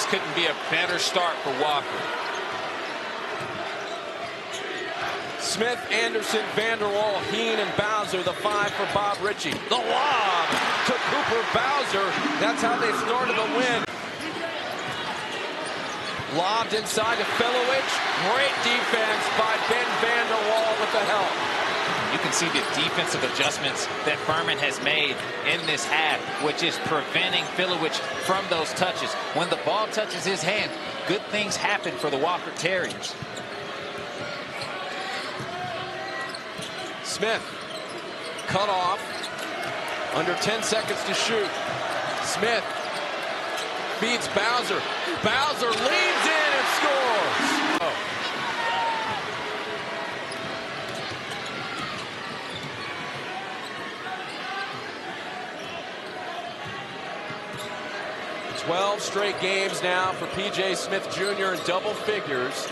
couldn't be a better start for Wofford. Smith, Anderson, Vanderwall, Heen, and Bowser, the 5 for Bob Ritchie. The lob to Cooper Bowser. That's how they started the win. Lobbed inside to Filowich. Great defense by Ben Vanderwall with the help. You can see the defensive adjustments that Furman has made in this half, which is preventing Filowich from those touches. When the ball touches his hand, good things happen for the Wofford Terriers. Smith, cut off, under 10 seconds to shoot. Smith beats Bowser. Bowser leans in and scores. Oh. Twelve straight games now for P.J. Smith Jr. in double figures.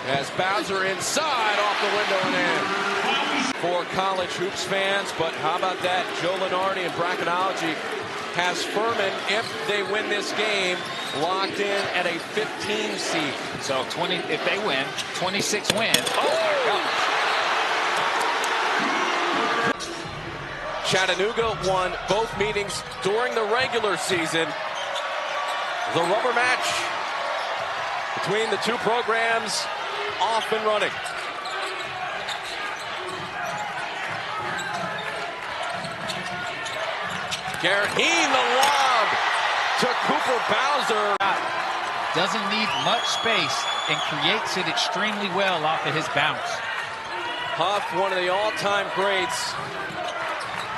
As Bowser inside, off the window and in. For college hoops fans, but how about that? Joe Lenardi in bracketology has Furman, if they win this game, locked in at a 15 seed. So 20, if they win, 26 win. Oh my gosh. Chattanooga won both meetings during the regular season. The rubber match between the two programs off and running. Garrett Heen, the lob to Cooper Bowser. Doesn't need much space and creates it extremely well off of his bounce. Huff, one of the all-time greats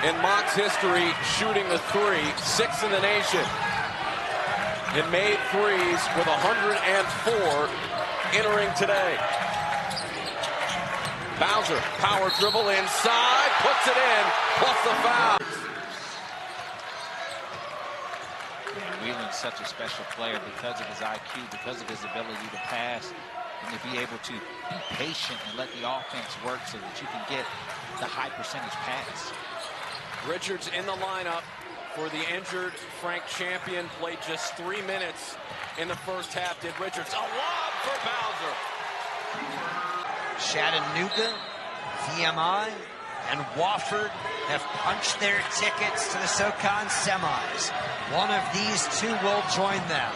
in Mocs history, shooting the 3, 6th in the nation. And made threes with 104 entering today. Bowser, power dribble inside, puts it in, plus the foul. Whelan's such a special player because of his IQ, because of his ability to pass, and to be able to be patient and let the offense work so that you can get the high percentage pass. Richards in the lineup for the injured Frank Champion. Played just 3 minutes in the first half, did Richards. A lob for Bowser. Chattanooga, VMI, and Wofford have punched their tickets to the SoCon semis. One of these two will join them.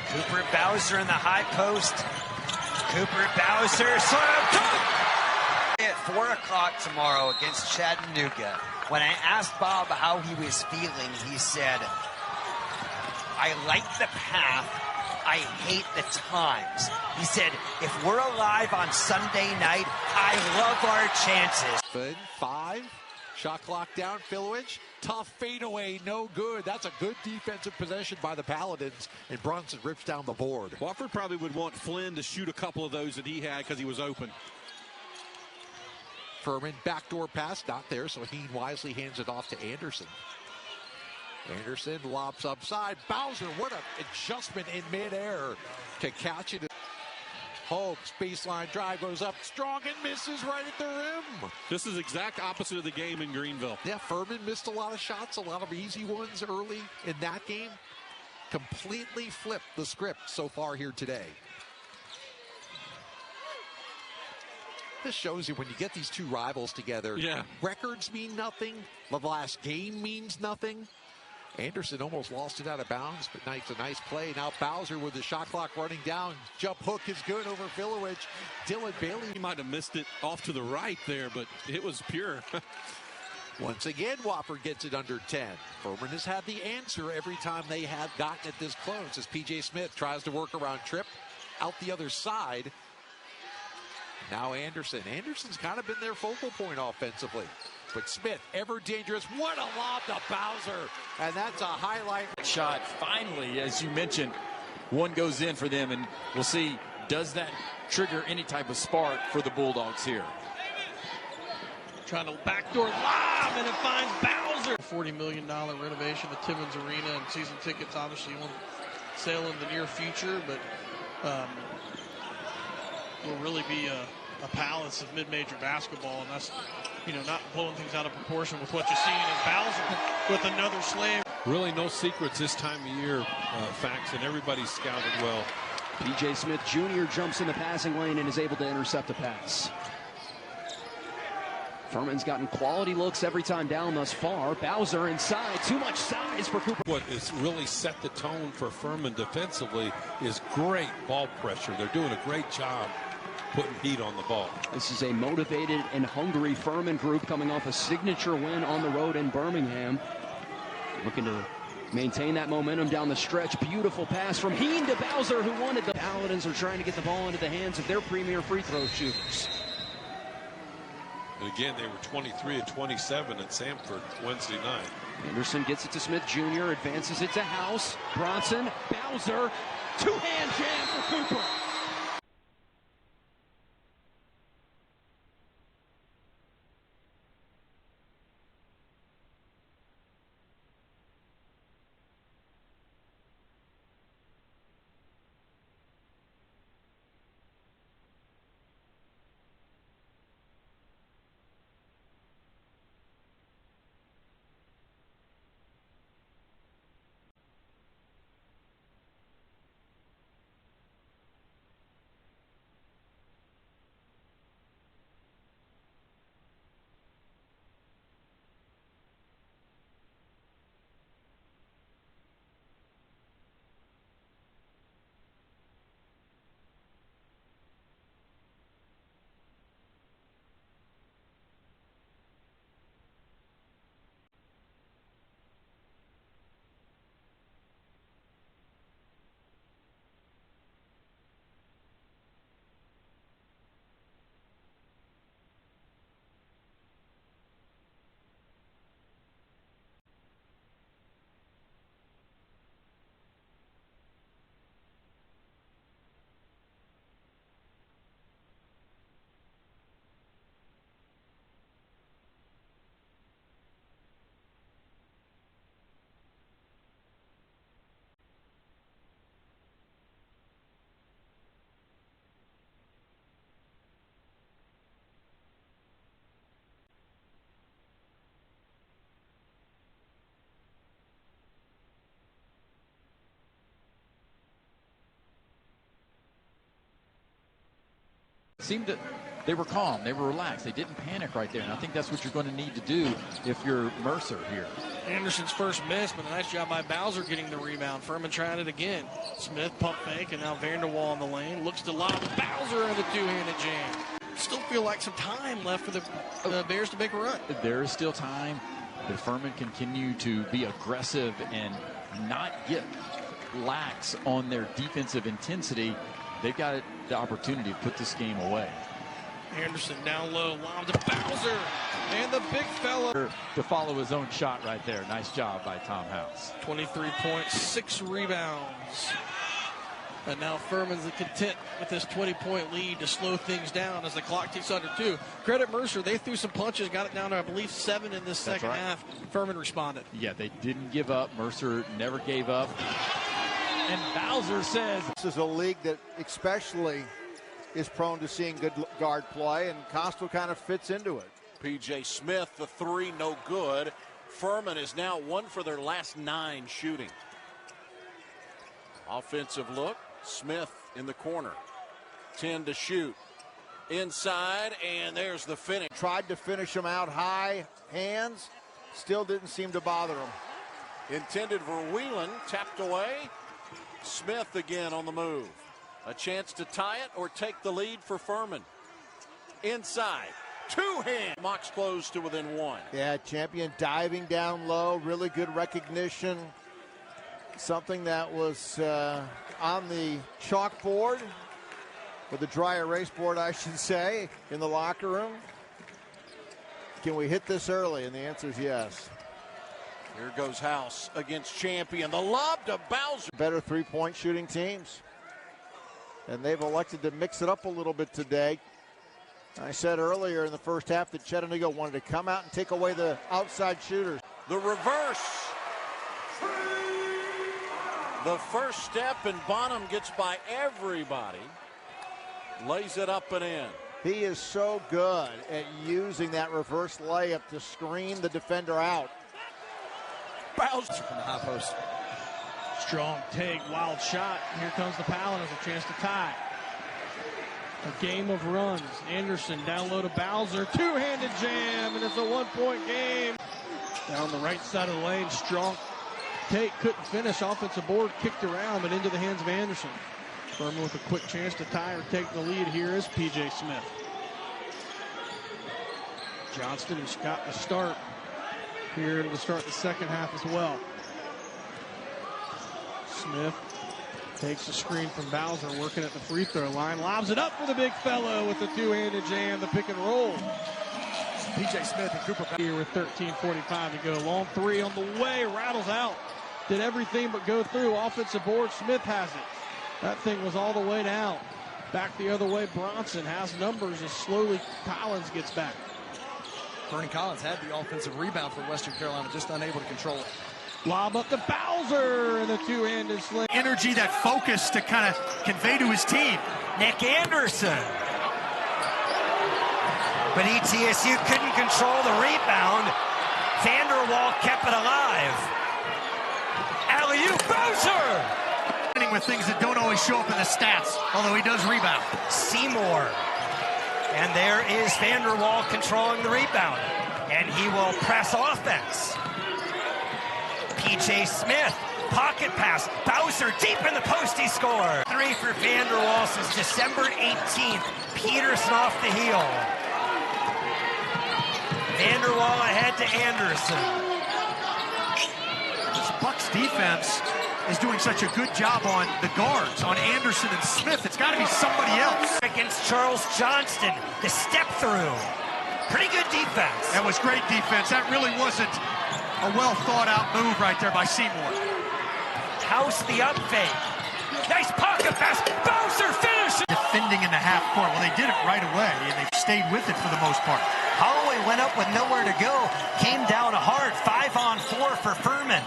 Cooper Bowser in the high post. Cooper Bowser sort of at 4 o'clock tomorrow against Chattanooga. When I asked Bob how he was feeling, he said, I like the path, I hate the times. He said, if we're alive on Sunday night, I love our chances. 5, shot clock down, Filowich, tough fadeaway, no good. That's a good defensive possession by the Paladins, and Brunson rips down the board. Wofford probably would want Flynn to shoot a couple of those that he had because he was open. Furman, backdoor pass, not there, so Heen wisely hands it off to Anderson. Anderson lobs upside. Bowser, what an adjustment in midair to catch it. Holmes, baseline drive, goes up strong and misses right at the rim. This is exact opposite of the game in Greenville. Yeah, Furman missed a lot of shots, a lot of easy ones early in that game. Completely flipped the script so far here today. This shows you when you get these two rivals together, records mean nothing. The last game means nothing. Anderson almost lost it out of bounds, but a nice play. Now Bowser with the shot clock running down. Jump hook is good over Filowich. Dylan Bailey. He might have missed it off to the right there, but it was pure. Once again, Wofford gets it under 10. Furman has had the answer every time they have gotten it this close as P.J. Smith tries to work around Tripp out the other side. Now Anderson. Anderson's kind of been their focal point offensively. But Smith, ever dangerous. What a lob to Bowser. And that's a highlight. Shot finally, as you mentioned, one goes in for them, and we'll see, does that trigger any type of spark for the Bulldogs here? Trying to backdoor lob, and it finds Bowser. $40 million renovation of Timmons Arena, and season tickets obviously on sale in the near future, but will really be a palace of mid-major basketball, and that's, not blowing things out of proportion with what you're seeing in Bowser with another slam. Really no secrets this time of year, Fax, and everybody's scouted well. P.J. Smith Jr. jumps in the passing lane and is able to intercept a pass. Furman's gotten quality looks every time down thus far. Bowser inside, too much size for Cooper. What has really set the tone for Furman defensively is great ball pressure. They're doing a great job putting heat on the ball. This is a motivated and hungry Furman group coming off a signature win on the road in Birmingham. Looking to maintain that momentum down the stretch. Beautiful pass from Heen to Bowser, who wanted the Paladins are trying to get the ball into the hands of their premier free throw shooters. And again, they were 23 of 27 at Samford Wednesday night. Anderson gets it to Smith Jr., advances it to House. Bronson, Bowser, two-hand jam for Cooper. Seemed that they were calm, they were relaxed, they didn't panic right there, and I think that's what you're going to need to do if you're Mercer here. Anderson's first miss, but a nice job by Bowser getting the rebound. Furman trying it again. Smith pump fake, and now Vanderwall in the lane. Looks to lob Bowser in the two-handed jam. Still feel like some time left for the Bears to make a run. There is still time. If Furman continue to be aggressive and not get lax on their defensive intensity, they've got the opportunity to put this game away. Anderson down low, lob to Bowser, and the big fella to follow his own shot right there. Nice job by Tom House. 23 points, 6 rebounds. And now Furman's content with this 20-point lead to slow things down as the clock ticks under 2. Credit Mercer, they threw some punches, got it down to, I believe, 7 in this second half. Furman responded. Yeah, they didn't give up. Mercer never gave up. And Bowser says, this is a league that especially is prone to seeing good guard play, and Coastal kind of fits into it. P.J. Smith, the three, no good. Furman is now 1 for their last 9 shooting. Offensive look. Smith in the corner. 10 to shoot. Inside, and there's the finish. Tried to finish him out high, hands, still didn't seem to bother him. Intended for Whelan, tapped away. Smith again on the move. A chance to tie it or take the lead for Furman. Inside, two-hand. Mox close to within 1. Yeah, Champion diving down low, really good recognition. Something that was on the chalkboard, or the dry erase board, I should say, in the locker room. Can we hit this early? And the answer is yes. Here goes House against Champion. The lob to Bowser. Better three-point shooting teams. And they've elected to mix it up a little bit today. I said earlier in the first half that Chattanooga wanted to come out and take away the outside shooters. The reverse. The first step, and Bonham gets by everybody. Lays it up and in. He is so good at using that reverse layup to screen the defender out. Bowser from the high post. Strong take, wild shot. Here comes the Paladins, a chance to tie. A game of runs. Anderson down low to Bowser. Two-handed jam, and it's a one-point game. Down the right side of the lane, strong take, couldn't finish. Offensive board kicked around, but into the hands of Anderson. Furman with a quick chance to tie or take the lead here is P.J. Smith. Johnston, who's got the start here to start the second half as well. Smith takes the screen from Bowser, working at the free throw line, lobs it up for the big fellow with the two-handed jam, the pick and roll. P.J. Smith and Cooper here with 13:45 to go. Long three on the way, rattles out. Did everything but go through. Offensive board, Smith has it. That thing was all the way down. Back the other way, Bronson has numbers as slowly Collins gets back. Vernon Collins had the offensive rebound for Western Carolina, just unable to control it. Lob up to Bowser and a two-handed slam. Energy, that focus to kind of convey to his team. Nick Anderson. But ETSU couldn't control the rebound. Vanderwall kept it alive. Alley-oop, Bowser! With things that don't always show up in the stats, although he does rebound. Seymour. And there is Vanderwall controlling the rebound. And he will press offense. P.J. Smith, pocket pass. Bowser deep in the post, he scored. Three for Vanderwall since December 18th. Peterson off the heel. Vanderwall ahead to Anderson. This Bucks defense is doing such a good job on the guards, on Anderson and Smith. It's got to be somebody else. Against Charles Johnston, the step through. Pretty good defense. That was great defense. That really wasn't a well thought out move right there by Seymour. House the up fake. Nice pocket pass. Bowser finishes. Defending in the half court. Well, they did it right away, and they stayed with it for the most part. Holloway went up with nowhere to go. Came down hard. 5-on-4 for Furman.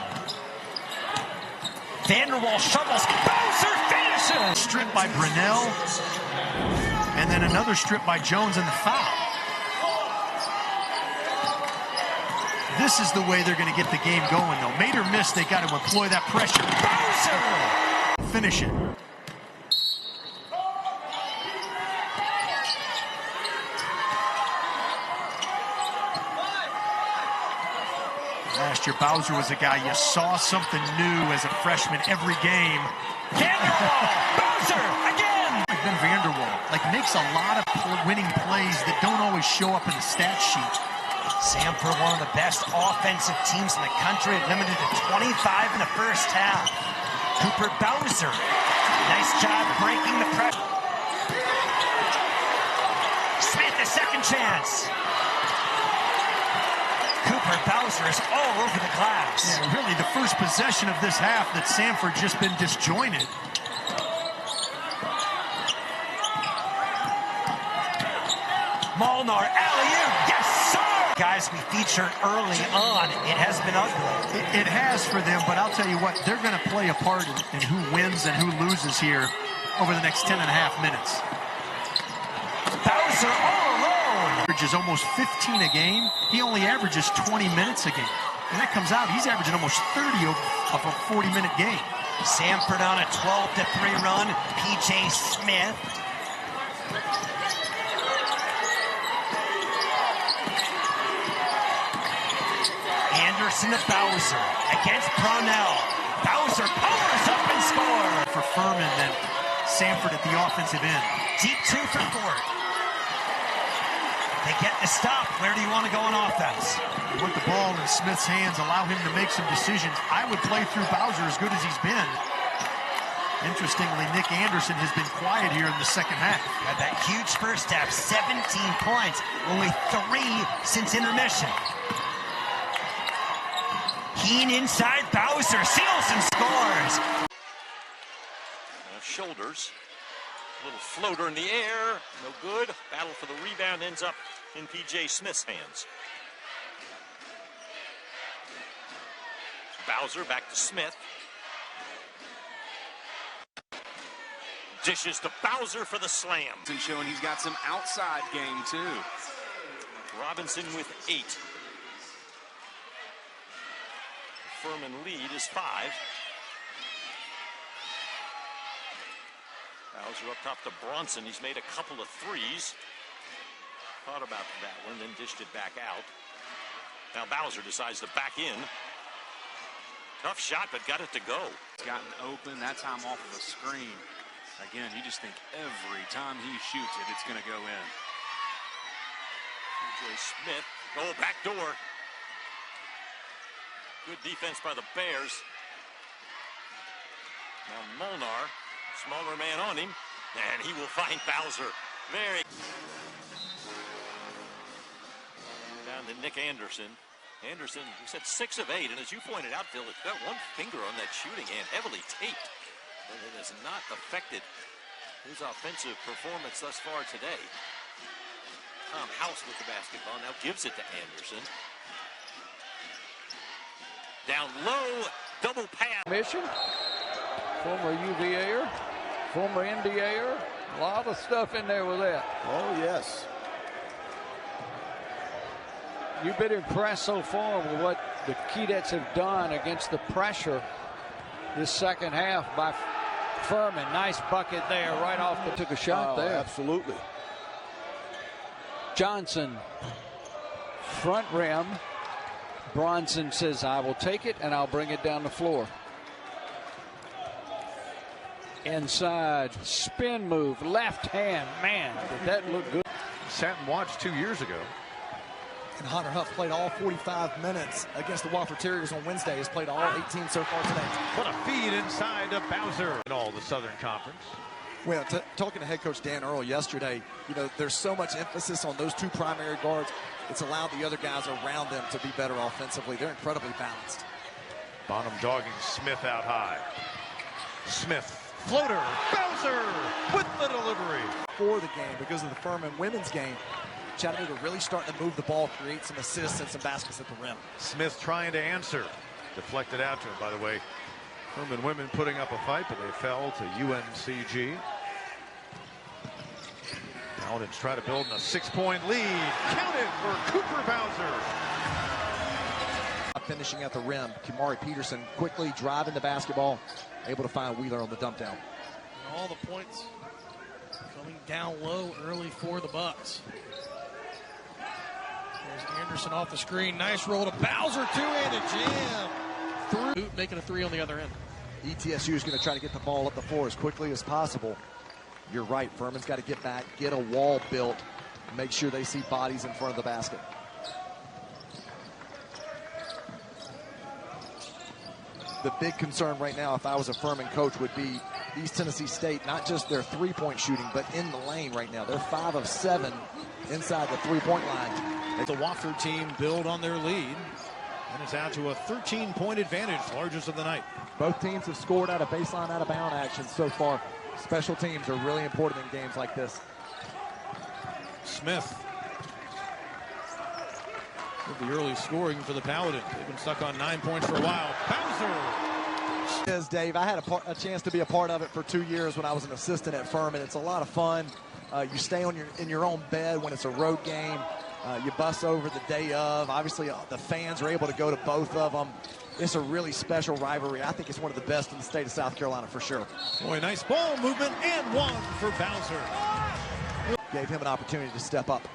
Vanderwall shovels. Bowser finishes. Strip by Brunell. And then another strip by Jones in the foul. This is the way they're going to get the game going, though. Made or miss, they got to employ that pressure. Bowser! Finish it. Last year, Bowser was a guy you saw something new as a freshman every game. Vanderwall! Bowser! Again! Ben Vanderwall, makes a lot of winning plays that don't always show up in the stat sheet. Samford, one of the best offensive teams in the country, limited to 25 in the first half. Cooper Bowser, nice job breaking the pressure. Smith, a second chance. Cooper Bowser is all over the glass. Yeah, really the first possession of this half that Samford just been disjointed. Molnar, alley-oop, yes sir! Guys we featured early on, it has been ugly. It has for them, but I'll tell you what, they're going to play a part in who wins and who loses here over the next 10 and a half minutes. Bowser all alone! Averages almost 15 a game. He only averages 20 minutes a game. And that comes out, he's averaging almost 30 of a 40-minute game. Samford on a 12-3 run. P.J. Smith. Anderson to Bowser against Brownell. Bowser powers up and scores. For Furman, then Samford at the offensive end. Deep two for Fort. They get the stop. Where do you want to go on offense? You want the ball in Smith's hands, allow him to make some decisions. I would play through Bowser as good as he's been. Interestingly, Nick Anderson has been quiet here in the second half. Had that huge first half, 17 points, only 3 since intermission. Keen inside, Bowser seals and scores. Shoulders, a little floater in the air, no good. Battle for the rebound ends up in P.J. Smith's hands. Bowser back to Smith. Dishes to Bowser for the slam. And showing he's got some outside game too. Robinson with 8. Furman lead is 5. Bowser up top to Bronson. He's made a couple of threes. Thought about that one, then dished it back out. Now Bowser decides to back in. Tough shot, but got it to go. He's gotten open, that time off of a screen. Again, you just think every time he shoots it, it's going to go in. PJ Smith, back door. Good defense by the Bears. Now Molnar, smaller man on him, and he will find Bowser. Down to Nick Anderson. Anderson, he said 6 of 8, and as you pointed out, Phil, it's got one finger on that shooting hand, heavily taped. And it has not affected his offensive performance thus far today. Tom House with the basketball, now gives it to Anderson. Down low, double pass. Mission, former UVA'er, former NDA'er, a lot of stuff in there with that. Oh, yes. You've been impressed so far with what the Keydets have done against the pressure this second half by Furman. Nice bucket there right off the took a shot there. Absolutely. Johnson, front rim. Bronson says, I will take it and I'll bring it down the floor. Inside, spin move, left hand. Man, did that look good. Sat and watched 2 years ago. And Hunter Huff played all 45 minutes against the Wofford Terriers on Wednesday. Has played all 18 so far today. What a feed inside to Bowser in all the Southern Conference. Well, talking to head coach Dan Earl yesterday, there's so much emphasis on those 2 primary guards. It's allowed the other guys around them to be better offensively. They're incredibly balanced. Bonham dogging Smith out high. Smith, floater, Bowser with the delivery. For the game, because of the Furman women's game, Chattanooga really starting to move the ball, create some assists and some baskets at the rim. Smith trying to answer. Deflected out to him, by the way. Furman women putting up a fight, but they fell to UNCG. Paladins try to build a 6-point lead. Counted for Cooper Bowser. Finishing at the rim, Kimari Peterson quickly driving the basketball, able to find Wheeler on the dump down. And all the points coming down low early for the Bucks. There's Anderson off the screen. Nice roll to Bowser, 2-handed jam. Through, making a 3 on the other end. ETSU is going to try to get the ball up the floor as quickly as possible. You're right, Furman's got to get back, get a wall built, make sure they see bodies in front of the basket. The big concern right now, if I was a Furman coach, would be East Tennessee State, not just their 3-point shooting, but in the lane right now. They're 5 of 7 inside the 3-point line. The Wofford team build on their lead, and it's out to a 13-point advantage, largest of the night. Both teams have scored out of baseline, out of bound action so far. Special teams are really important in games like this. Smith. With the early scoring for the Paladins. They've been stuck on 9 points for a while. Bowser. Says Dave, I had a chance to be a part of it for 2 years when I was an assistant at Furman. It's a lot of fun. You stay in your own bed when it's a road game. You bus over the day of. Obviously, the fans are able to go to both of them. It's a really special rivalry. I think it's one of the best in the state of South Carolina for sure. Boy, nice ball movement and 1 for Bowser. Gave him an opportunity to step up.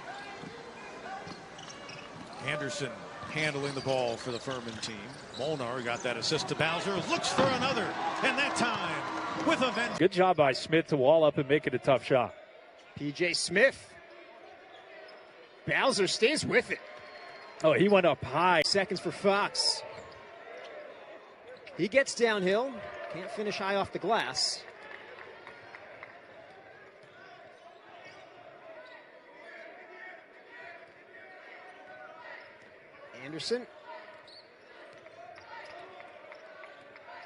Anderson handling the ball for the Furman team. Molnar got that assist to Bowser. Looks for another. And that time with a vengeance. Good job by Smith to wall up and make it a tough shot. PJ Smith. Bowser stays with it. Oh, he went up high. Seconds for Fox. He gets downhill. Can't finish high off the glass. Anderson.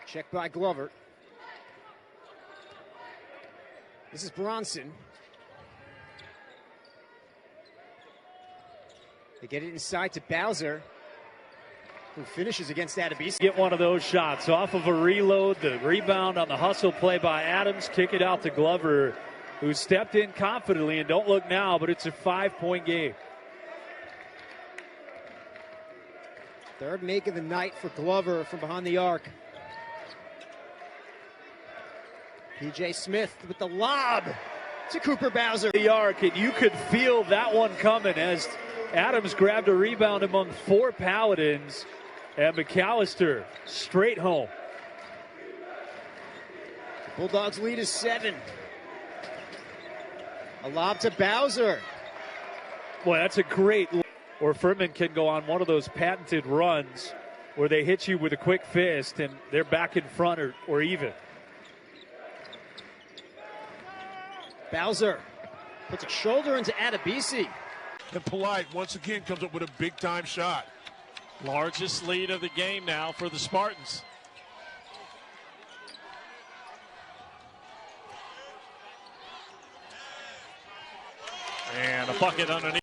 Check by Glover. This is Bronson. They get it inside to Bowser, who finishes against Adebisi. Get one of those shots off of a reload. The rebound on the hustle play by Adams. Kick it out to Glover, who stepped in confidently. And don't look now, but it's a 5-point game. Third make of the night for Glover from behind the arc. P.J. Smith with the lob to Cooper Bowser. The arc, and you could feel that one coming as Adams grabbed a rebound among 4 Paladins, and McAllister straight home. The Bulldogs lead is 7. A lob to Bowser. Boy, that's a great. Or Furman can go on one of those patented runs where they hit you with a quick fist and they're back in front or even. Bowser puts a shoulder into Adebisi. And Polite once again comes up with a big-time shot. Largest lead of the game now for the Spartans. And a bucket underneath.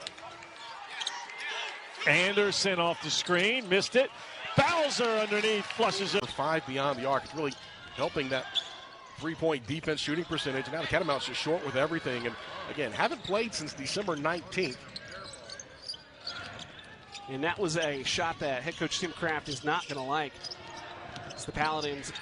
Anderson off the screen, missed it. Bowser underneath, flushes it. 5 beyond the arc. It's really helping that three-point defense shooting percentage. Now the Catamounts just short with everything. And again, haven't played since December 19th. And that was a shot that head coach Tim Kraft is not going to like. As the Paladins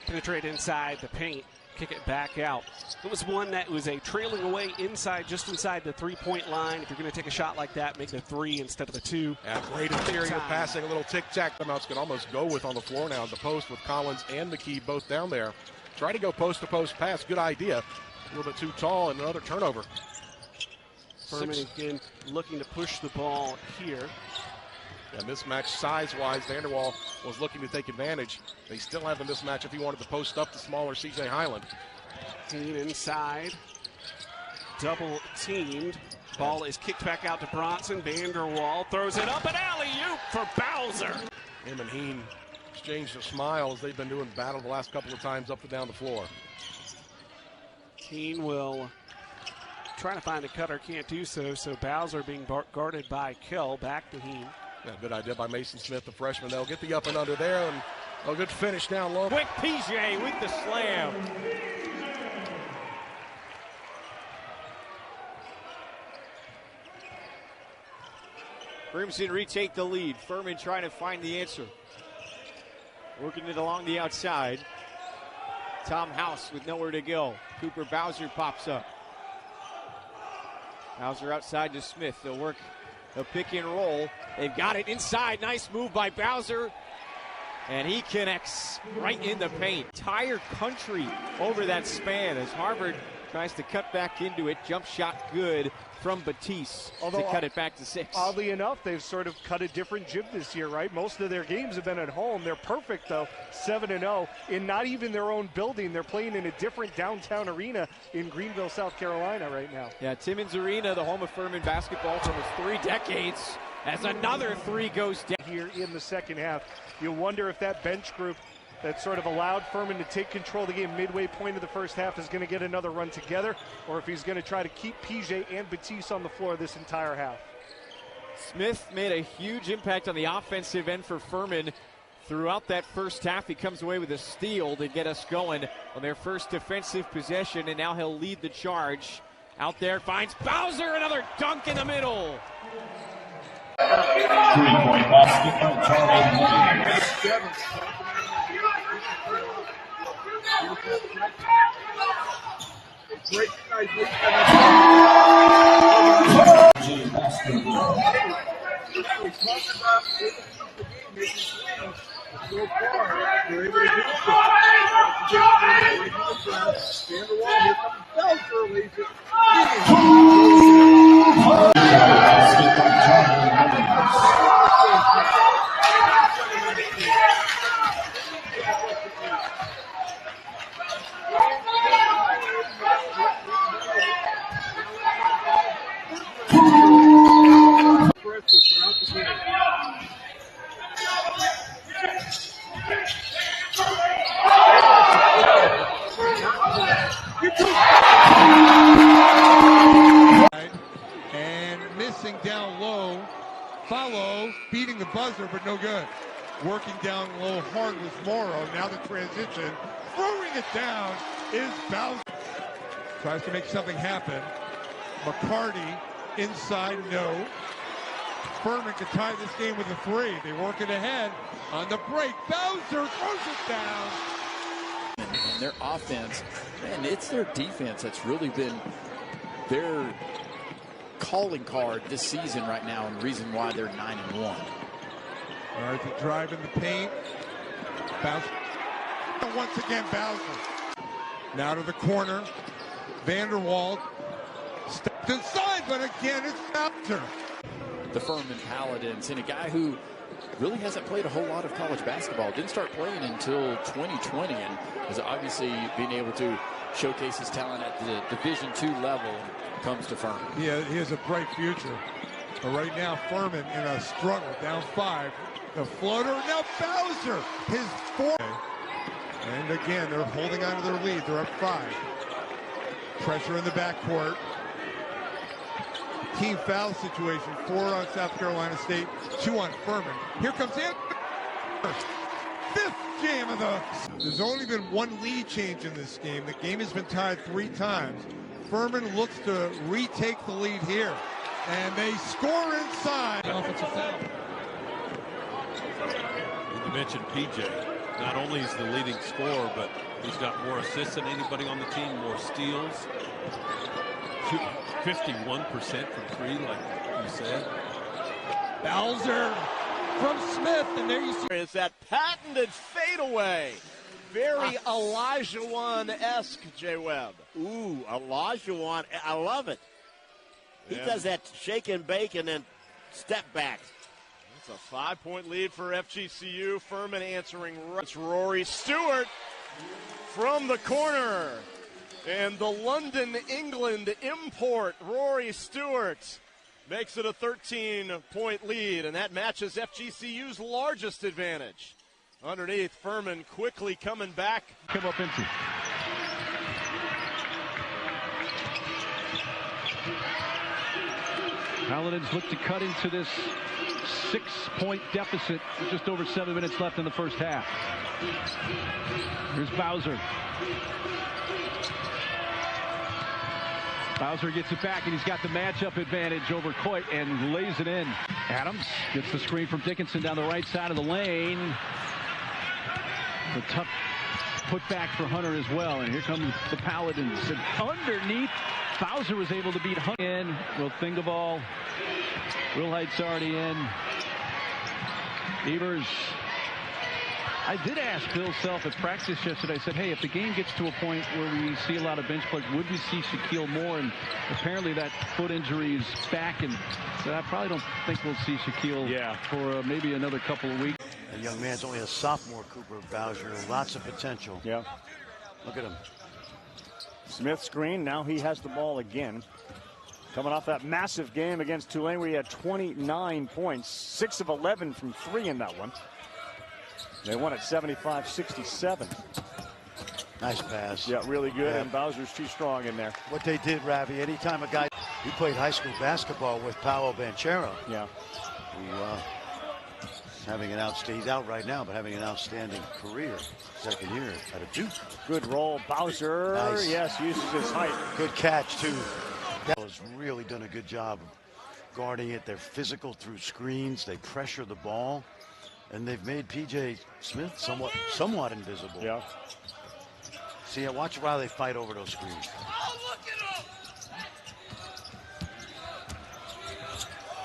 penetrate inside the paint, kick it back out. It was one that was a trailing away inside, just inside the three-point line. If you're going to take a shot like that, make it a 3 instead of a 2. Yeah, great interior passing, a little tic-tac. Catamounts can almost go with on the floor now. The post with Collins and McKee both down there. Try to go post-to-post pass. Good idea. A little bit too tall and another turnover. Furman again looking to push the ball here. Yeah, mismatch size-wise. Vanderwall was looking to take advantage. They still have the mismatch if he wanted to post up the smaller C.J. Highland. Team inside. Double teamed. Ball is kicked back out to Bronson. Vanderwall throws it up, an alley-oop for Bowser. Him and Heen exchanged a smile as they've been doing battle the last couple of times up and down the floor. Heen will try to find a cutter, can't do so. So Bowser being guarded by Kell. Back to Heen. Yeah, good idea by Mason Smith, the freshman. They'll get the up and under there, and a good finish down low. Quick PJ with the slam. Crimson retake the lead. Furman trying to find the answer. Working it along the outside. Tom House with nowhere to go. Cooper Bowser pops up. Bowser outside to Smith. They'll work a pick and roll. They've got it inside. Nice move by Bowser. And he connects right in the paint. Entire country over that span as Harvard tries to cut back into it. Jump shot good from Batiste to cut it back to 6. Oddly enough, they've sort of cut a different jib this year, right? Most of their games have been at home. They're perfect, though, 7-0. In not even their own building. They're playing in a different downtown arena in Greenville, South Carolina right now. Yeah, Timmons Arena, the home of Furman basketball for almost 3 decades, as another 3 goes down. Here in the second half, you wonder if that bench group that sort of allowed Furman to take control of the game midway point of the first half is going to get another run together, or if he's going to try to keep PJ and Batiste on the floor this entire half. Smith made a huge impact on the offensive end for Furman throughout that first half. He comes away with a steal to get us going on their first defensive possession, and now he'll lead the charge. Out there, finds Bowser, another dunk in the middle. 3-point basketball, Charlie. Great night. So far, they're able to do it. Stand the wall. Here comes Bowser. Lays it. And missing down low, follow, beating the buzzer, but no good. Working down low hard was Morrow. Now the transition, throwing it down is Bowser. Tries to make something happen. McCarty inside, no. Furman could tie this game with a 3. They work it ahead on the break. Bowser throws it down. And their offense, man, it's their defense that's really been their calling card this season right now, and the reason why they're 9-1. All right, the drive in the paint. Bounce. Once again, Bowser. Now to the corner. Vanderwald stepped inside, but again, it's Bowser. The Furman Paladins, and a guy who really hasn't played a whole lot of college basketball. Didn't start playing until 2020, and has obviously been able to showcase his talent at the Division II level when it comes to Furman. Yeah, he has a bright future. But right now, Furman in a struggle, down 5. The floater, now Bowser, his 4th. And again, they're holding on to their lead. They're up 5. Pressure in the backcourt. Team foul situation, 4 on South Carolina State, 2 on Furman. Here comes Anthony. 5th jam of the... There's only been 1 lead change in this game. The game has been tied 3 times. Furman looks to retake the lead here. And they score inside. Offensive foul. You mentioned PJ. Not only is the leading scorer, but he's got more assists than anybody on the team, more steals. 51% from 3, like you said. Bowser from Smith, and there you see. It's that patented fadeaway. Very Olajuwon-esque, Jay Webb. Ooh, Olajuwon, I love it. He does that shake and bake and then step back. It's a 5-point lead for FGCU. Furman answering. It's Rory Stewart from the corner. And the London, England import, Rory Stewart, makes it a 13-point lead, and that matches FGCU's largest advantage. Underneath, Furman quickly coming back. Come up empty. Paladins look to cut into this 6-point deficit with just over 7 minutes left in the first half. Here's Bowser. Bowser gets it back, and he's got the matchup advantage over Coit and lays it in. Adams gets the screen from Dickinson down the right side of the lane. The tough putback for Hunter as well, and here comes the Paladins. And underneath, Bowser was able to beat Hunter in. Will Thingaball. Wilhite's already in. Evers. I did ask Bill Self at practice yesterday. I said, hey, if the game gets to a point where we see a lot of bench players, would we see Shaquille more? And apparently that foot injury is back, and so I probably don't think we'll see Shaquille for maybe another couple of weeks. The young man's only a sophomore, Cooper Bowser. Lots of potential. Yeah. Look at him. Smith screen. Now he has the ball again. Coming off that massive game against Tulane where he had 29 points. 6 of 11 from 3 in that one. They won at 75-67. Nice pass. Yeah, really good, and Bowser's too strong in there. What they did, Ravi, anytime a guy, he played high school basketball with Paolo Banchero. Yeah. Who having an outstanding, he's out right now, but having an outstanding career. Second year at a Duke. Good roll, Bowser. Nice. Yes, uses his height. Good catch, too. That has really done a good job of guarding it. They're physical through screens. They pressure the ball. And they've made P.J. Smith somewhat invisible. Yeah. See, watch while they fight over those screens.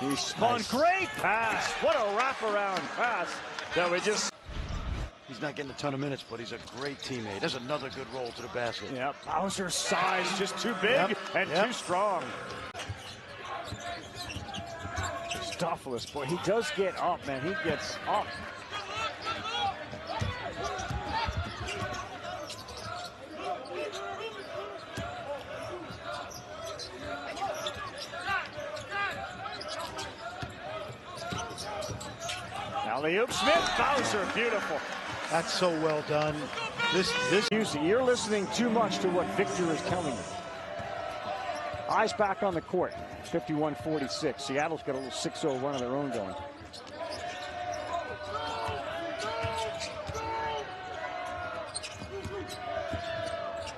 He spun. Great pass. What a wraparound pass that we just. He's not getting a ton of minutes, but he's a great teammate. There's another good roll to the basket. Yeah, Bowser's size just too big and too strong. Stoffelis, boy, he does get up, man. He gets up. Alley-oop, Smith, Bowser, beautiful. That's so well done. You're listening too much to what Victor is telling you. Eyes back on the court. 51-46. Seattle's got a little 6-0 run of their own going.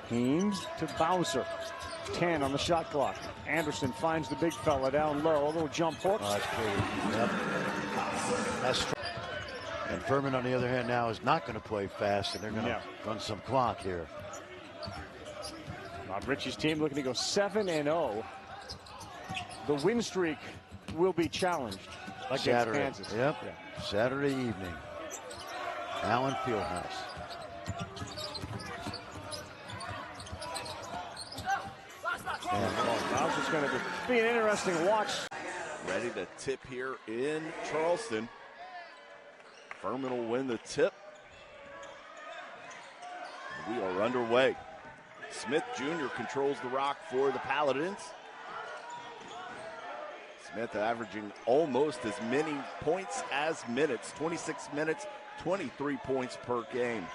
Haynes to Bowser. 10 on the shot clock. Anderson finds the big fella down low. A little jump hook. Oh, that's pretty. Yep. That's strong. And Furman, on the other hand, now is not going to play fast, and they're going to run some clock here. Richie's team looking to go 7-0. The win streak will be challenged against Saturday. Kansas. Yep. Yeah. Saturday evening. Allen Fieldhouse. Bowser's going to be an interesting watch. Ready to tip here in Charleston. Furman will win the tip. We are underway. Smith Jr. controls the rock for the Paladins. Smith averaging almost as many points as minutes. 26 minutes, 23 points per game.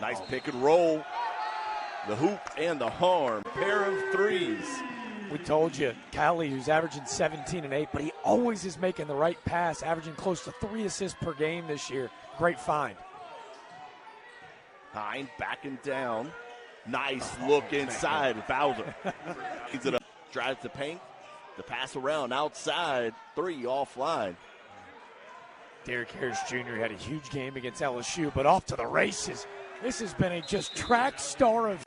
Nice pick and roll. The hoop and the harm. Pair of threes. We told you, Cali, who's averaging 17 and 8, but he always is making the right pass, averaging close to 3 assists per game this year. Great find. Hine backing down. Nice look inside. Bowser. He's it up. Drives the paint. The pass around outside. 3 offline. Derek Harris Jr. had a huge game against LSU, but off to the races. This has been a just track star of.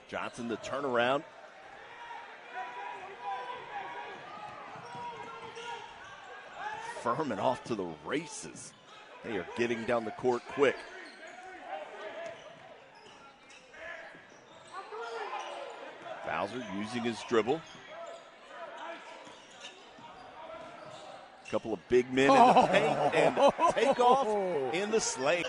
Johnson the turnaround. Furman off to the races. They are getting down the court quick. Bowser using his dribble. Couple of big men in the paint and takeoff in the slate.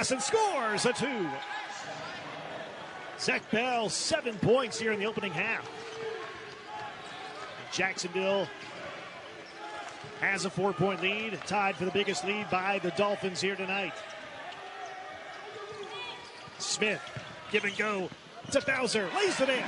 And scores a 2. Zach Bell, 7 points here in the opening half. Jacksonville has a 4-point lead, tied for the biggest lead by the Dolphins here tonight. Smith, give and go to Bowser, lays it in.